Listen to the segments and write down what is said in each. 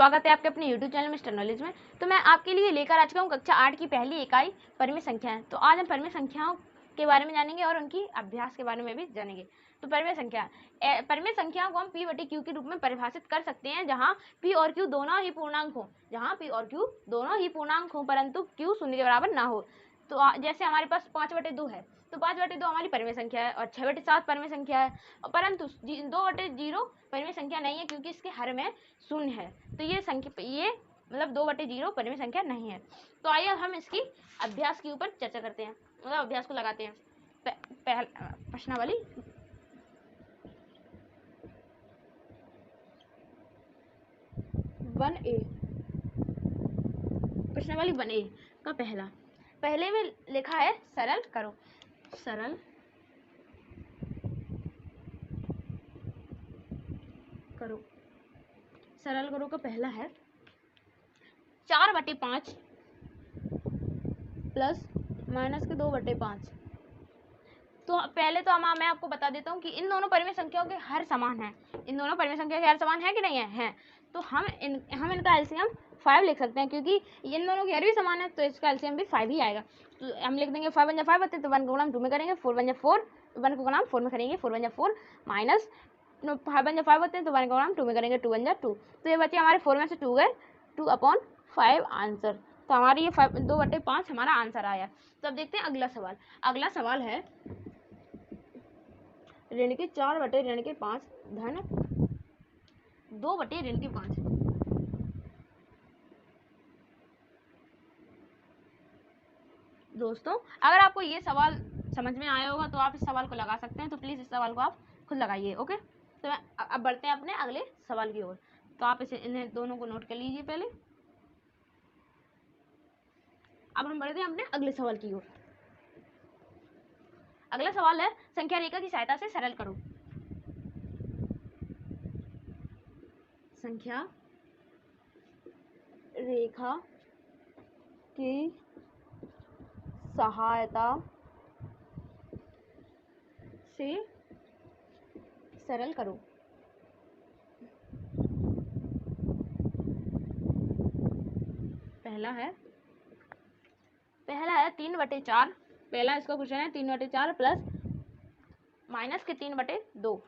स्वागत है आपके अपने YouTube चैनल मिस्टर नॉलेज में। तो मैं आपके लिए लेकर आ चुका हूँ कक्षा 8 की पहली इकाई परिमेय संख्याएं। तो आज हम परिमेय संख्याओं के बारे में जानेंगे और उनकी अभ्यास के बारे में भी जानेंगे। तो परिमेय संख्याओं को हम P बटे Q के रूप में परिभाषित कर सकते हैं, जहाँ P और Q दोनों ही पूर्णांक हो, परंतु Q शून्य के बराबर ना हो। तो जैसे हमारे पास 5/2 है, तो 5/2 हमारी परिमेय संख्या है और 6/7 परिमेय संख्या है, परंतु 2/0 परिमेय संख्या नहीं है क्योंकि इसके हर में शून्य है। तो ये मतलब 2/0 परिमेय संख्या नहीं है। तो आइए हम इसकी अभ्यास के ऊपर चर्चा करते हैं, मतलब अभ्यास को लगाते हैं। प्रश्नावली प्रश्नावली 1A का पहले में लिखा है सरल करो का पहला है 4/5 प्लस माइनस के 2/5। तो पहले तो मैं आपको बता देता हूँ कि इन दोनों परिमेय संख्याओं के हर समान है। इन दोनों परिमेय संख्या के हर समान है कि नहीं है? तो हम इनका एलसीएम 5 लिख सकते हैं, क्योंकि इन दोनों के हर भी समान है, तो इसका एलसीएम भी 5 ही आएगा। तो हम लिख देंगे 5 × 5 होते हैं, तो 1 को गुणा 2 में करेंगे, 4 × 4 1 को गुणा 4 में करेंगे, 4 × 4 माइनस 5 × 5 होते हैं, तो 1 को गुणा 2 में करेंगे, 2 × 2। तो ये बच्चे हमारे 4 में से 2 गए, 2/5 आंसर। तो हमारी ये 2/5 हमारा आंसर आया। तो अब देखते हैं अगला सवाल है ऋण के 4/5 धन 2/5। दोस्तों, अगर आपको ये सवाल समझ में आया होगा तो आप इस सवाल को लगा सकते हैं। तो प्लीज इस सवाल को आप खुद लगाइए। ओके, तो अब बढ़ते हैं अपने अगले सवाल की ओर। तो आप इन्हें दोनों को नोट कर लीजिए पहले। अब हम बढ़ते हैं अपने अगले सवाल की ओर। अगला सवाल है संख्या रेखा की सहायता से सरल करो। संख्या रेखा की सहायता से सरल करो। पहला है 3/4। पहला इसका क्वेश्चन है 3/4 प्लस माइनस के 3/2।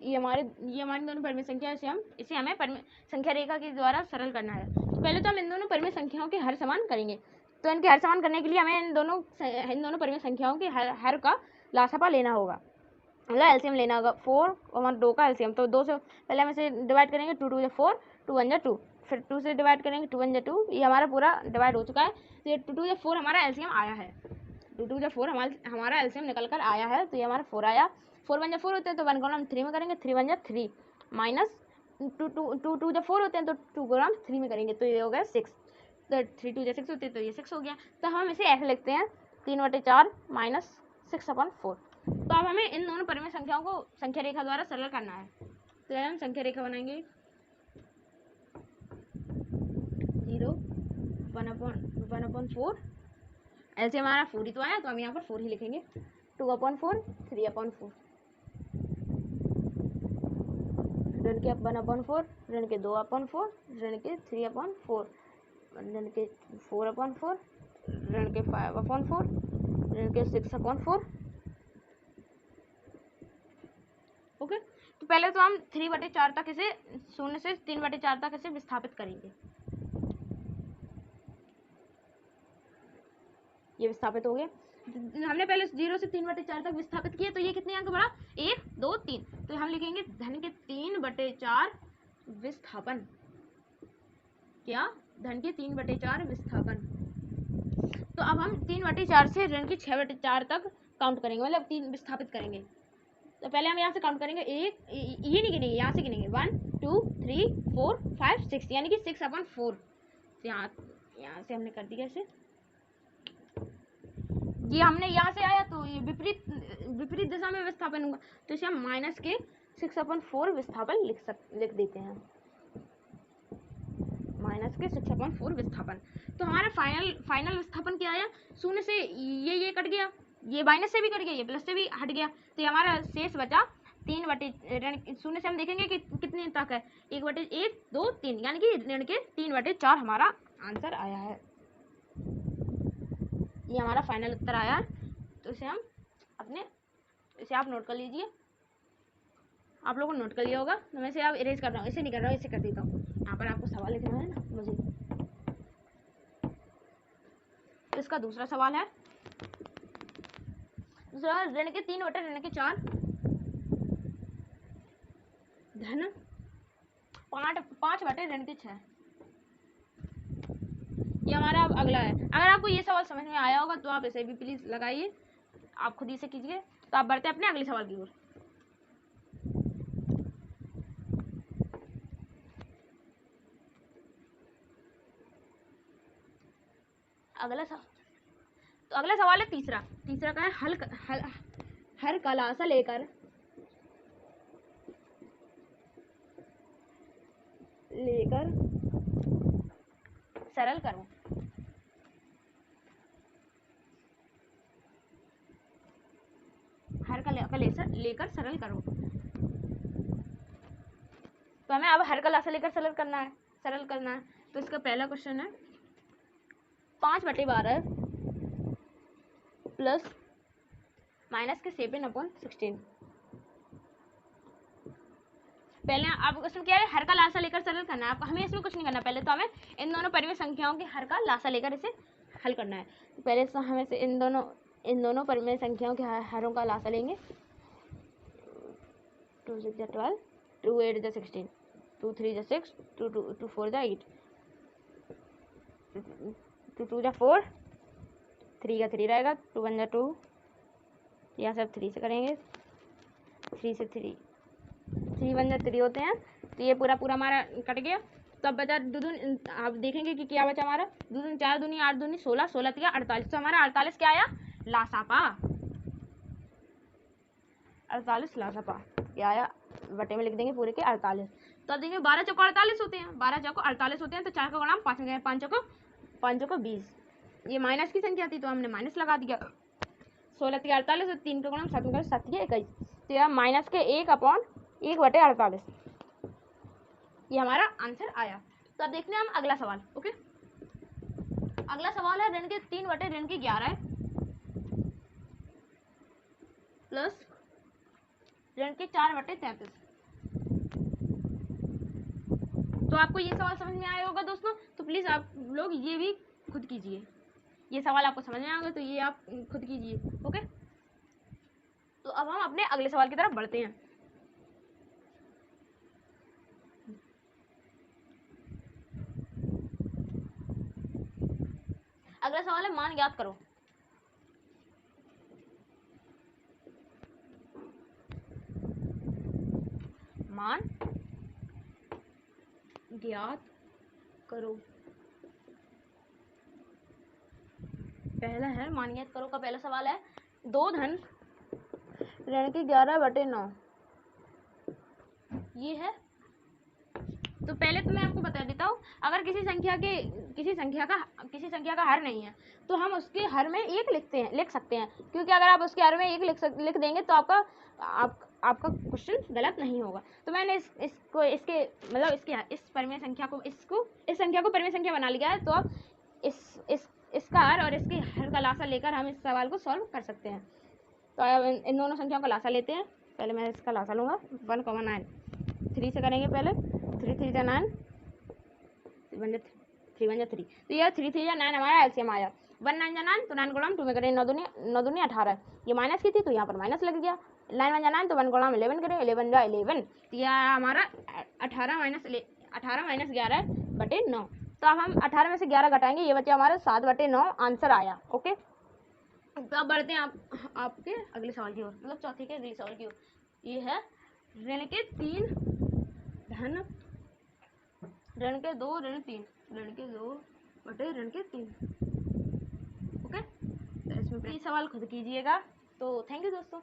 ये हमारी दोनों परिमेय संख्या है। इसे हमें परिमेय संख्या रेखा के द्वारा सरल करना है। तो पहले तो हम इन दोनों परिमेय संख्याओं के हर समान करेंगे। तो इनके हर समान करने के लिए हमें इन दोनों परिमेय संख्याओं के हर का लासापा लेना होगा, मतलब एलसीएम लेना होगा। 4 और 2 का एलसीएम, तो 2 से पहले हम इसे डिवाइड करेंगे, 2 × 4 2 × 2, फिर 2 से डिवाइड करेंगे, 2 × 2। ये हमारा पूरा डिवाइड हो चुका है। तो ये 2 × 4 हमारा एलसीएम आया है। 2 × 4 हमारा एलसीएम निकल कर आया है। तो ये हमारा 4 आया। 4 × 4 होते हैं, तो 1 को हम 3 में करेंगे, 3 × 3 माइनस 2 × 4 होते हैं, तो 2 को हम 3 में करेंगे, तो ये हो गया 6। तो 3 × 6 होते हैं, तो ये 6 हो गया। तो हम इसे ऐसे लिखते हैं 3/4 माइनस 6/4। तो अब हमें इन दोनों परिमेय संख्याओं को संख्या रेखा द्वारा सरल करना है। तो हम संख्या रेखा बनाएंगे 0 1/4। ऐसे हमारा 4 ही तो आया, तो हम यहाँ पर 4 ही लिखेंगे। 2/4 3/4 ऋण के 1/4 ऋण के 2/4 ऋण के 3/4 ऋण के 4/4 ऋण के 5/4 ऋण के 6/4। ओके, तो पहले तो हम 3/4 तक इसे 0 से 3/4 तक इसे विस्थापित करेंगे। ये विस्थापित हो गए। हमने पहले 0 से 3/4 तक विस्थापित किए, तो ये कितने अंक बढ़ा? 1 2 3। तो हम लिखेंगे धन के 3/4 विस्थापन। क्या? धन के 3/4 विस्थापन। तो अब हम 3/4 से ऋण के 6/4 तक काउंट करेंगे, मतलब 3 विस्थापित करेंगे। तो पहले हम यहाँ से काउंट करेंगे, ये नहीं गिनेंगे, यहाँ से गिनेंगे 1 2 3 4 5 6, यानी कि 6/4। यहाँ से हमने कर दिया इसे। ये हमने यहाँ से आया, तो ये विपरीत दिशा में विस्थापन होगा, तो इसे हम माइनस के 6/4 विस्थापन लिख देते हैं। माइनस के 6/4 विस्थापन। तो हमारा फाइनल विस्थापन क्या आया? 0 से ये कट गया, ये माइनस से भी कट गया, ये प्लस से भी हट गया, तो ये हमारा शेष बचा 3 बटे ऋण शून्य से हम देखेंगे कि कितने तक है, 1 बटे 1 2 3, यानी कि ऋण के 3 बटे 4 हमारा आंसर आया है। ये हमारा फाइनल उत्तर आया है। तो इसे आप नोट कर लीजिए। आप लोगों को नोट कर लिया होगा। तो मैं इसे अब इरेज कर रहा हूँ, इसे नहीं कर रहा हूँ, इसे कर देता हूँ। यहाँ पर आपको सवाल लिखना है ना मुझे। तो इसका दूसरा सवाल है, दूसरा ऋण के 3 बटे ऋण के 4 धन 5 बटे ऋण के 6। ये हमारा अब अगला है। अगर आपको ये सवाल समझ में आया होगा तो आप इसे भी प्लीज लगाइए, आप खुद ही से कीजिए। तो आप बढ़ते अपने अगले सवाल की ओर। अगला सवाल है तीसरा का है हर कलासा लेकर सरल करो। हर का लेकर सरल करो। तो हमें अब हर कलासा लेकर सरल करना है। तो इसका पहला क्वेश्चन है 5/12 प्लस माइनस के 7/16। पहले आपको इसमें क्या है, हर का लासा लेकर सरल करना है। आपको हमें इसमें कुछ नहीं करना। पहले तो हमें इन दोनों परिमेय संख्याओं के हर का लासा लेकर इसे हल करना है। तो पहले तो हमें से इन दोनों परिमेय संख्याओं के हरों का लासा लेंगे। 2 6 12, 2 8 16, 2 3 6, 2 4 8, 2 2 4, 3 का 3 रहेगा, 2 1 2, यहाँ सब 3 से करेंगे, 3 से 3 1 3 होते हैं। तो ये पूरा हमारा कट गया। तो अब बचा दून, आप देखेंगे कि क्या बचा हमारा, 2 दूनी 4 दूनी 8 दूनी 16, 16 3 48। तो हमारा 48 क्या आया, लासापा। 48 लासापा क्या आया, बटे में लिख देंगे पूरे के 48। तो अब देखेंगे 12 चौको 48 होते हैं, 12 चौको 48 होते हैं। तो 4 का गुणा 5 में गए, 5 चौको 20। ये माइनस की संख्या थी तो हमने माइनस लगा दिया। 16 3 48 और 3 का गुणा 7 में 7 21। तो यह माइनस के 1/48 ये हमारा आंसर आया। तो अब देखते हैं हम अगला सवाल। ओके, अगला सवाल है ऋण के 3 बटे ऋण के 11 प्लस ऋण के 4 बटे 33। तो आपको ये सवाल समझ में आया होगा दोस्तों। तो प्लीज आप लोग ये भी खुद कीजिए। ये सवाल आपको समझ में आएगा तो ये आप खुद कीजिए। ओके, तो अब हम अपने अगले सवाल की तरफ बढ़ते हैं। अगला सवाल है मान ज्ञात करो। मान ज्ञात करो। पहला है मान ज्ञात करो का पहला सवाल है 2 धन ऋण के 11/9 ये है। तो पहले तो मैं आपको बता देता हूँ, अगर किसी संख्या का हर नहीं है तो हम उसके हर में 1 लिख सकते हैं। क्योंकि अगर आप उसके हर में 1 लिख देंगे तो आपका क्वेश्चन गलत नहीं होगा। तो मैंने इस संख्या को परिमेय संख्या बना लिया है। तो अब इसका हर और इसके हर का लासा लेकर हम इस सवाल को सॉल्व कर सकते हैं। तो अब इन दोनों संख्याओं का लासा लेते हैं। पहले मैं इसका लासा लूँगा 1,9, 3 से करेंगे पहले, 3 3 जा 9, 3 1 जा 3। तो यह 3 3 जा 9 हमारा एलसीएम आया। 1 9 जा 9, तो 9 गुणा 2 में करें 9 दूनी 18। ये माइनस की थी तो यहाँ पर माइनस लग गया। 9 1 जा 9, तो 1 गुणा 11 करें, 11 जा 11। तो यह हमारा 18 माइनस 11/9। तो अब हम 18 में से 11 घटाएंगे, ये बचा हमारा 7/9 आंसर आया। ओके, तो अब बढ़ते हैं आपके अगले सवाल की ओर, मतलब चौथे के अगले सवाल की ओर। ये है ऋण के 3 धन ऋण के 2 ऋण 3 ऋण के 2 बटे ऋण के 3। ओके, तो इसमें सवाल खुद कीजिएगा। तो थैंक यू दोस्तों।